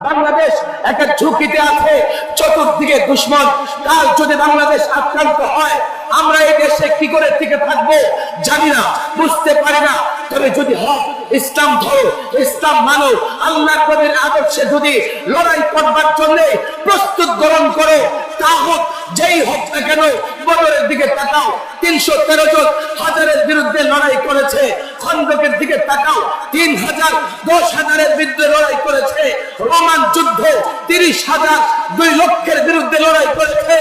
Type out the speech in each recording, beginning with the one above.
বাংলাদেশ একটা ঝুঁকিতে আছে, চতুর্দিকে দুশ্মন। কাল যদি বাংলাদেশ আক্রান্ত হয়, আমরা এই দেশে কি করে টিকে থাকবো জানি না, বুঝতে পারি না। তবে যদি হক ইসলাম ধরো, ইসলাম মানো, আল্লাহর নবীর আদর্শে যদি লড়াই করবার জন্য প্রস্তুত গ্রহণ করো, তা হোক যেই হোক না কেন। বদরের দিকে তাকাও, 313 জন হাজারের বিরুদ্ধে লড়াই করেছে। খন্দকের দিকে তাকাও, 3000 10,000-এর বিরুদ্ধে লড়াই করেছে। রোমান যুদ্ধ 30,000 2 লক্ষের বিরুদ্ধে লড়াই করেছে।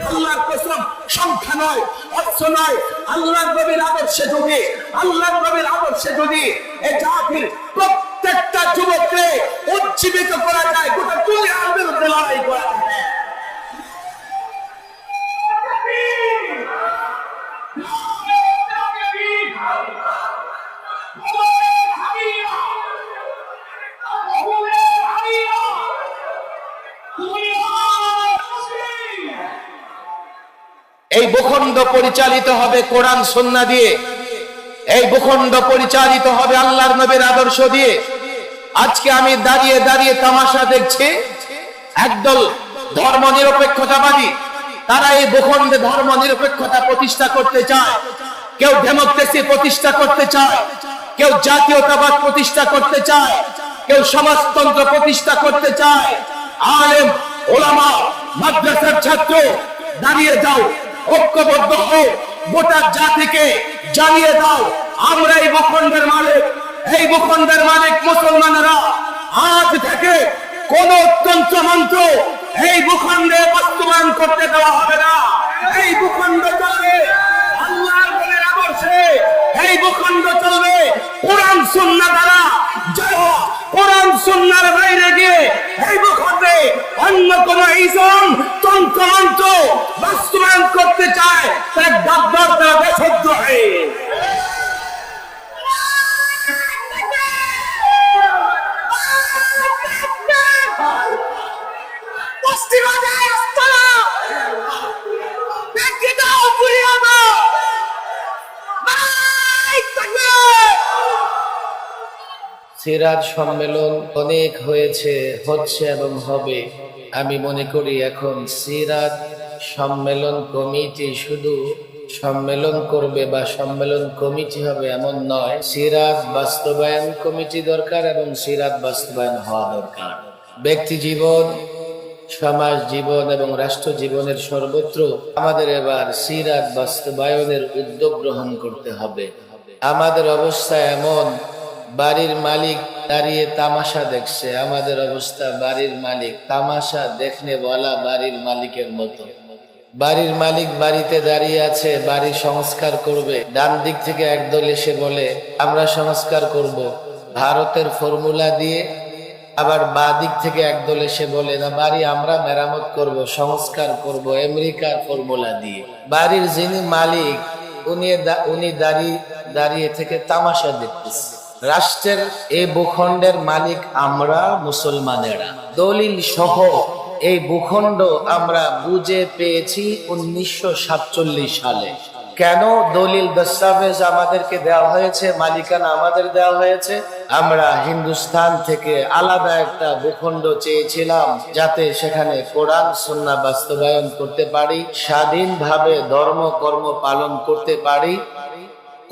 আল্লাহর কসম, সংখ্যা নয়, অর্থ নয়, আল্লাহর নবীর আদর্শে যদি, আল্লাহর নবীর আদর্শে যদি এই জাতির প্রত্যেকটা যুবককে উজ্জীবিত করা যায়, গোটা দুনিয়ার বিরুদ্ধে লড়াই করা যায়। এই ভূখণ্ড পরিচালিত হবে কোরআন সুন্নাহ দিয়ে, এই ভূখণ্ড পরিচালিত হবে আল্লাহর নবীর আদর্শ দিয়ে। আজকে আমি দাঁড়িয়ে দাঁড়িয়ে তামাশা দেখছি, একদল ধর্ম নিরপেক্ষতাবাদী, তারা এই ভূখণ্ডে ধর্ম নিরপেক্ষতা প্রতিষ্ঠা করতে চায়। কেউ ডেমোক্রেসি প্রতিষ্ঠা করতে চায়, কেউ জাতীয়তাবাদ প্রতিষ্ঠা করতে চায়, কেউ সমাজতন্ত্র প্রতিষ্ঠা করতে চায়। আলেম ওলামা মাদ্রাসার ছাত্র দাঁড়িয়ে যাও, ঐক্যবদ্ধ হও, গোটা জাতিকে জানিয়ে দাও আমরা এই ভূখণ্ডের মালিক। এই ভূখণ্ডের মালিক মুসলমানেরা। আজ থেকে কোন তন্ত্র মন্ত্র এই ভূখণ্ডে বাস্তবায়ন করতে দেওয়া হবে না। এই ভূখণ্ড চলবে আল্লাহর নবীর আদর্শে, এই ভূখণ্ড চলবে কোরআন সুন্নাহ দ্বারা। যারা কোরআন সুন্নাহর বাইরে গিয়ে এই ভূখণ্ডে অন্য কোন ইসম তন্ত্র মন্ত্র বাস্তবায়ন করতে চায়, তারা গাদ্দার, তারা দেশদ্রোহী। সিরাত সম্মেলন অনেক হয়েছে, হচ্ছে এবং হবে। আমি মনে করি এখন সিরাত সম্মেলন কমিটি শুধু সম্মেলন করবে বা সম্মেলন কমিটি হবে এমন নয়। সিরাত বাস্তবায়ন কমিটি দরকার এবং সিরাত বাস্তবায়ন হওয়া দরকার। ব্যক্তি জীবন, সমাজ জীবন এবং রাষ্ট্র জীবনের সর্বত্র আমাদের এবার সিরাত বাস্তবায়নের উদ্যোগ গ্রহণ করতে হবে। আমাদের অবস্থা এমন, বাড়ির মালিক দাঁড়িয়ে তামাশা দেখছে। আমাদের অবস্থা বাড়ির মালিক তামাশা দেখনে বলা বাড়ির মালিকের মতো। বাড়ির মালিক বাড়িতে দাঁড়িয়ে আছে, বাড়ি সংস্কার করবে। ডান দিক থেকে একদল এসে বলে আমরা সংস্কার করব ভারতের ফর্মুলা দিয়ে। আবার বাঁ দিক থেকে একদল এসে বলে না, বাড়ি আমরা মেরামত করব, সংস্কার করব আমেরিকার ফর্মুলা দিয়ে। বাড়ির যিনি মালিক উনি দাঁড়িয়ে থেকে তামাশা দেখতেছে। রাষ্ট্রের এই ভূখণ্ডের মালিক আমরা মুসলমানেরা। দলিল সহ এই ভূখণ্ড আমরা বুঝে পেয়েছি 1947 সালে। কেন দলিল দস্তাবেজ আমাদেরকে দেওয়া হয়েছে, মালিকানা আমাদের দেওয়া হয়েছে? আমরা হিন্দুস্তান থেকে আলাদা একটা ভূখণ্ড চেয়েছিলাম, যাতে সেখানে কোরআন সুন্নাহ বাস্তবায়ন করতে পারি, স্বাধীনভাবে ধর্ম কর্ম পালন করতে পারি,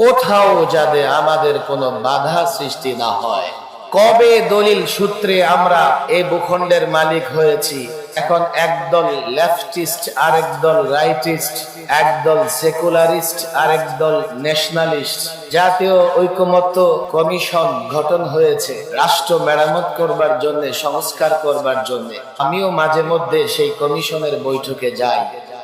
কোথাও যাতে আমাদের কোনো বাধা সৃষ্টি না হয়। কবে দলিল সূত্রে আমরা এই ভূখণ্ডের মালিক হয়েছি? এখন একদল লেফটিস্ট, আরেক দল রাইটিস্ট, একদল সেকুলারিস্ট, আরেক দল ন্যাশনালিস্ট। জাতীয় ঐকমত্য কমিশন গঠন হয়েছে রাষ্ট্র মেরামত করবার জন্য, সংস্কার করবার জন্য। আমিও মাঝে মধ্যে সেই কমিশনের বৈঠকে যাই।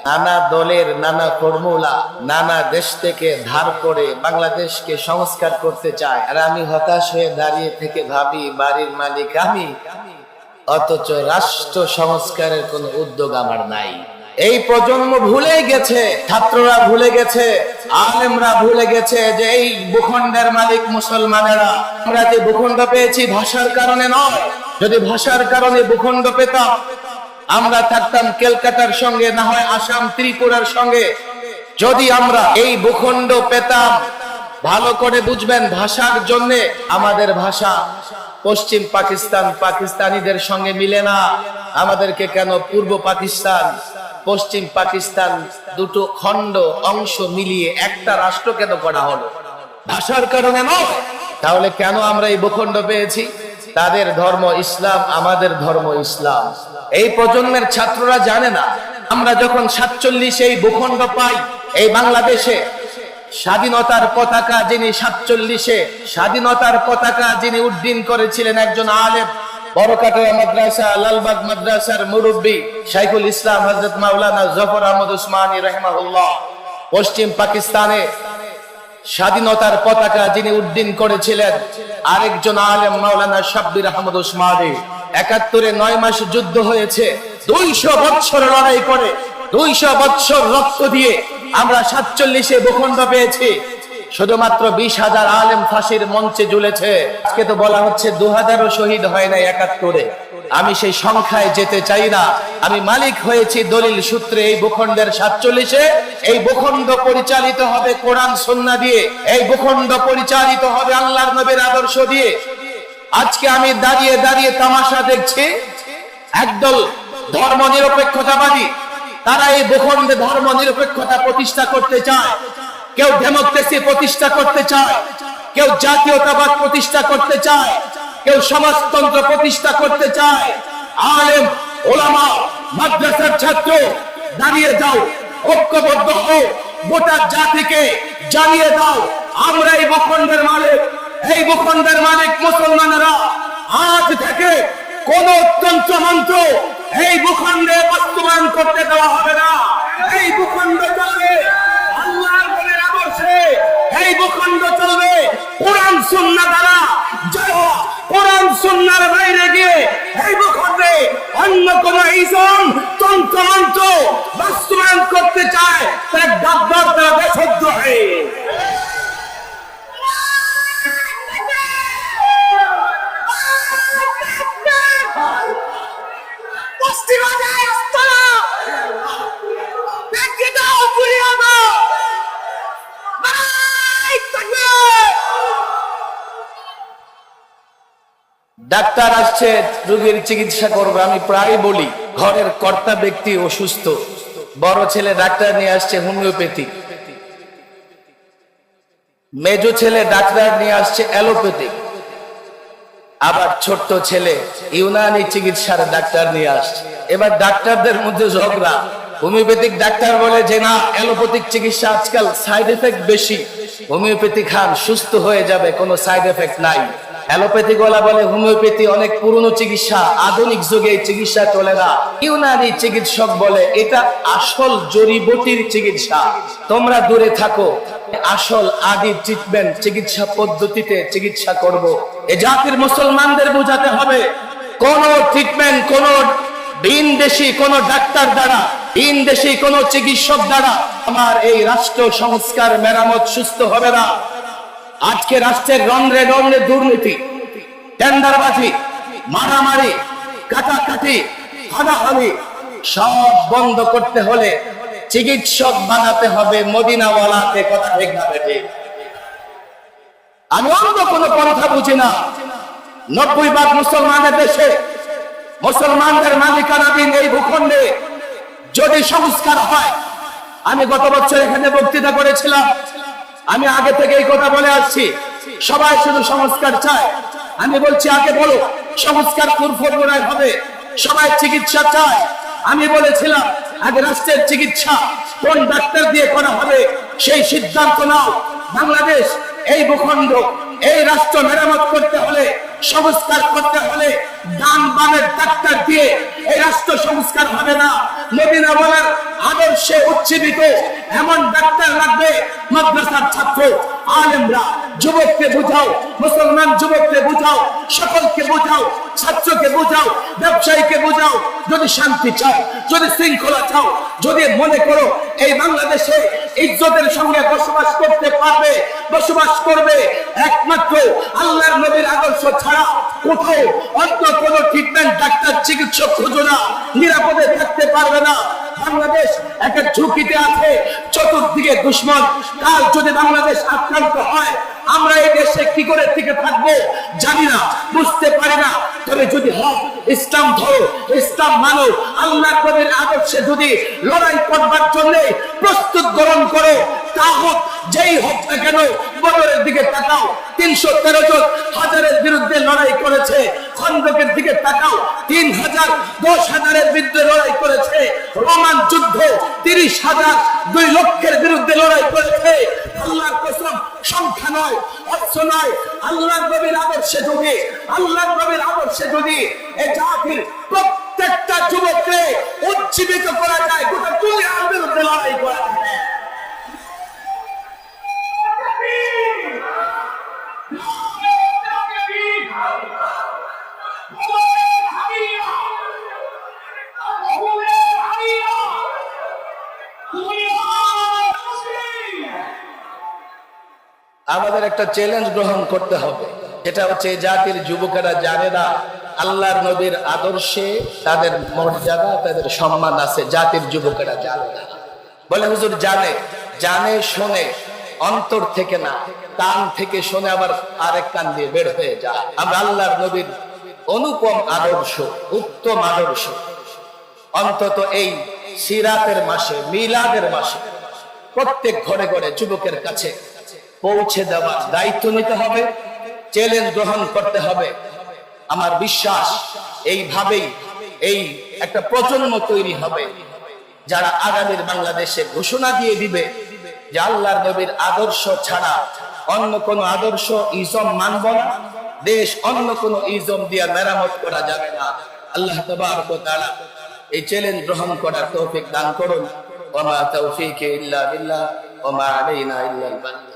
নানা দলের নানা ফর্মুলা নানা দেশ থেকে ধার করে বাংলাদেশকে সংস্কার করতে চায়, আর আমি হতাশ হয়ে দাঁড়িয়ে থেকে ভাবি বাড়ির মালিক আমি, অথচ রাষ্ট্র সংস্কারের কোন উদ্যোগ আমার নাই। এই প্রজন্ম ভুলে গেছে, ছাত্ররা ভুলে গেছে, আলেমরা ভুলে গেছে যে এই ভূখণ্ডের মালিক মুসলমানেরা। আমরা যে ভূখণ্ড পেয়েছি ভাষার কারণে নয়। যদি ভাষার কারণে ভূখণ্ড পেতাম, আমরা থাকতাম ক্যালকাটার সঙ্গে, না হয় আসাম ত্রিপুরার সঙ্গে। যদি আমরা এই ভূখণ্ড পেতাম, ভালো করে বুঝবেন, ভাষার জন্য আমাদের ভাষা পশ্চিম পাকিস্তান পাকিস্তানিদের সঙ্গে মিলে না, আমাদেরকে কেন পূর্ব পাকিস্তান পশ্চিম পাকিস্তান দুটো খণ্ড অংশ মিলিয়ে একটা রাষ্ট্র কেন করা হলো? ভাষার কারণে নয়। তাহলে কেন আমরা এই ভূখণ্ড পেয়েছি? তাদের ধর্ম ইসলাম, আমাদের ধর্ম ইসলাম। এই প্রজন্মের ছাত্ররা জানে না। আমরা যখন 47 এই ভূখণ্ড পাই, এই বাংলাদেশে স্বাধীনতার পতাকা যিনি 47-এ স্বাধীনতার পতাকা যিনি উড্ডীন করেছিলেন একজন আলেম, বড়কাটোয়া মাদ্রাসা লালবাগ মাদ্রাসার মুরব্বী শাইখুল ইসলাম হযরত মাওলানা জফর আহমদ উসমানী রাহিমাহুল্লাহ। পশ্চিম পাকিস্তানে স্বাধীনতার পতাকা যিনি উড্ডীন করেছিলেন আরেকজন আলেম মাওলানা শাব্বির আহমদ উসমানী। 71-এ 9 মাস যুদ্ধ হয়েছে, 200 বছর লড়াই করে 200 বছর রক্ত দিয়ে আমরা 47-এ ভূখণ্ড পেয়েছি। শুধুমাত্র 20,000 আলেম ফাঁসির মঞ্চে ঝুলেছে। আজকে তো বলা হচ্ছে 2000ও শহীদ হয় না 71-এ। আমি সেই সংখ্যায় যেতে চাই না। আমি মালিক হয়েছি দলিল সূত্রে এই ভূখণ্ডের 47-এ। এই ভূখণ্ড পরিচালিত হবে কোরআন সুন্নাহ দিয়ে, এই ভূখণ্ড পরিচালিত হবে আল্লাহর নবীর আদর্শ দিয়ে। আজকে আমি দাঁড়িয়ে দাঁড়িয়ে তামাশা দেখছি, একদল ধর্মনিরপেক্ষতাবাদী, তারা এই ভূখণ্ডে ধর্ম নিরপেক্ষতা প্রতিষ্ঠা করতে চায়। কেউ ডেমোক্রেসি প্রতিষ্ঠা করতে চায়, কেউ জাতীয়তাবাদ প্রতিষ্ঠা করতে চায়, কেউ সমাজতন্ত্র প্রতিষ্ঠা করতে চায়। আলেম ওলামা মাদ্রাসার ছাত্র দাঁড়িয়ে যাও, ঐক্যবদ্ধ হও, গোটা জাতিকে জানিয়ে দাও আমরা এই ভূখণ্ডের মালিক। এই ভূখণ্ডের মালিক মুসলমানেরা। আজ থেকে কোন তন্ত্র মন্ত্র এই ভূখণ্ডে বাস্তবায়ন করতে দেওয়া হবে না। এই ভূখণ্ড চলবে আল্লাহর নবীর আদর্শে, এই ভূখণ্ড চলবে কোরআন সুন্নাহ দ্বারা। যারা কোরআন সুন্নাহর বাইরে গিয়ে এই ভূখণ্ডে অন্য কোন ইসম তন্ত্র মন্ত্র বাস্তবায়ন করতে চায়, তারা গাদ্দার, তারা দেশদ্রোহী। ডাক্তার আসছে রোগীর চিকিৎসা করবে। আমি প্রায় বলি, ঘরের কর্তা ব্যক্তি অসুস্থ, বড় ছেলে ডাক্তার নিয়ে আসছে হোমিওপ্যাথি, মেজো ছেলে ডাক্তার নিয়ে আসছে অ্যালোপ্যাথিক, আবার ছোট্ট ছেলে ইউনানি চিকিৎসার ডাক্তার নিয়ে আসছে। এবার ডাক্তারদের মধ্যে ঝগড়া। হোমিওপ্যাথিক ডাক্তার বলে যে না, অ্যালোপ্যাথিক চিকিৎসা আজকাল সাইড এফেক্ট বেশি, হোমিওপ্যাথি খান সুস্থ হয়ে যাবে, কোনো সাইড এফেক্ট নাই। অ্যালোপ্যাথিক ওয়ালা বলে হোমিওপ্যাথি অনেক পুরনো চিকিৎসা, আধুনিক যুগে এই চিকিৎসা চলে না। ইউনানি চিকিৎসক বলে এটা আসল জড়িবুটির চিকিৎসা, তোমরা দূরে থাকো, আসল আদি ট্রিটমেন্ট চিকিৎসা পদ্ধতিতে চিকিৎসা করব। এ জাতির মুসলমানদের বোঝাতে হবে, কোন ট্রিটমেন্ট কোন ভিনদেশী কোন ডাক্তার দ্বারা, ভিনদেশী কোন চিকিৎসক দ্বারা আমার এই রাষ্ট্র সংস্কার মেরামত সুস্থ হবে না। আজকে রাষ্ট্রের রন্ধ্রে রন্ধ্রে দুর্নীতি, টেন্ডারবাজি, মারামারি, কাটাকাটি, হানাহানি সব বন্ধ করতে হলে চিকিৎসক বানাতে হবে মদিনাওয়ালাকে। কথা ঠিক না বেঠে? আমি অন্য কোনো পন্থা বুঝি না। 90% মুসলমানের দেশে, মুসলমানদের মালিকানাধীন এই ভূখণ্ডে যদি সংস্কার হয়, আমি গত বছর এখানে বক্তৃতা করেছিলাম, আমি আগে থেকে এই কথা বলে আসছি, সবাই শুধু সংস্কার চায়। আমি বলছি আগে বলো সংস্কার কোন ফর্মুলায় হবে? সবাই চিকিৎসা চায়। আমি বলেছিলাম আগে রাষ্ট্রের চিকিৎসা কোন ডাক্তার দিয়ে করা হবে সেই সিদ্ধান্ত নাও। বাংলাদেশ এই ভূখণ্ড, এই রাষ্ট্র মেরামত করতে হলে, সংস্কার করতে হলে ডান বামের ডাক্তার দিয়ে এই রাষ্ট্র সংস্কার হবে না। মদিনা বলার আদর্শে উজ্জীবিত এমন ডাক্তার লাগবে। মাদ্রাসার ছাত্র আলেমরা যুবককে বুঝাও, মুসলমান যুবককে বুঝাও, সকলকে বুঝাও, ছাত্রকে বুঝাও, ব্যবসায়ীকে বুঝাও। যদি শান্তি চাও, যদি শৃঙ্খলা চাও, যদি মনে করো এই বাংলাদেশে ইজ্জতের সঙ্গে বসবাস করতে পারবে, বসবাস করবে একমাত্র আল্লাহর নবীর আদর্শ ছাড়া কোথাও অন্য কোনো ট্রিটমেন্ট ডাক্তার চিকিৎসক খুঁজো না, নিরাপদে থাকতে পারবে না। বাংলাদেশ একটা ঝুঁকিতে আছে, চতুর্দিকে দুশ্মন। কাল যদি বাংলাদেশ আক্রান্ত হয়, আমরা এই দেশে কি করে টিকে থাকবো জানি না, বুঝতে পারি না। তবে যদি হক ইসলাম ধরো, ইসলাম মানো, আল্লাহ নবীর আদর্শে যদি লড়াই করবার জন্য প্রস্তুত গ্রহণ করো, তাহলে যেই হোক না কেন, বদরের দিকে তাকাও, 313 জন হাজারের বিরুদ্ধে লড়াই করেছে। খন্দকের দিকে তাকাও, 3000 10,000-এর বিরুদ্ধে লড়াই করেছে। রোমান যুদ্ধ 30,000 2 লক্ষের বিরুদ্ধে লড়াই করেছে। আল্লাহর কসম, সংখ্যা নয়, অর্থ নয়, আল্লাহর নবীর আদর্শে যদি, আল্লাহর নবীর আদর্শে যদি এই জাতির প্রত্যেকটা যুবককে উজ্জীবিত করা যায়, গোটা দুনিয়ার বিরুদ্ধে লড়াই করা যায়। আমাদের একটা চ্যালেঞ্জ গ্রহণ করতে হবে, যেটা হচ্ছে জাতির যুবকেরা জানে না আল্লাহর নবীর আদর্শে তাদের মর্যাদা, তাদের সম্মান আছে। জাতির যুবকেরা জানে না। বলে হুজুর জানে, জানে শোনে, অন্তর থেকে না, কান থেকে শোনে, আবার আরেক কান দিয়ে বের হয়ে যায়। আমরা আল্লাহর নবীর অনুপম আদর্শ, উত্তম আদর্শ অন্তত এই সিরাতের মাসে, মিলাদের মাসে প্রত্যেক ঘরে ঘরে যুবকের কাছে পৌঁছে দেওয়ার দায়িত্ব নিতে হবে, চ্যালেঞ্জ গ্রহণ করতে হবে। আমার বিশ্বাস এইভাবেই এই একটা প্রজন্ম তৈরি হবে, যারা আগামীর বাংলাদেশে ঘোষণা দিয়ে দিবে যে আল্লাহর নবীর আদর্শ ছাড়া অন্য কোন আদর্শ ইজম মানব না, দেশ অন্য কোন ইজম দিয়ে মেরামত করা যাবে না। আল্লাহ তাবারক ওয়া তাআলা এই চ্যালেঞ্জ গ্রহণ করার তৌফিক দান করুন। ওয়া মা তাওফীকি ইল্লা বিল্লাহ ওয়া মা আলাইনা ইল্লাল বালাগ।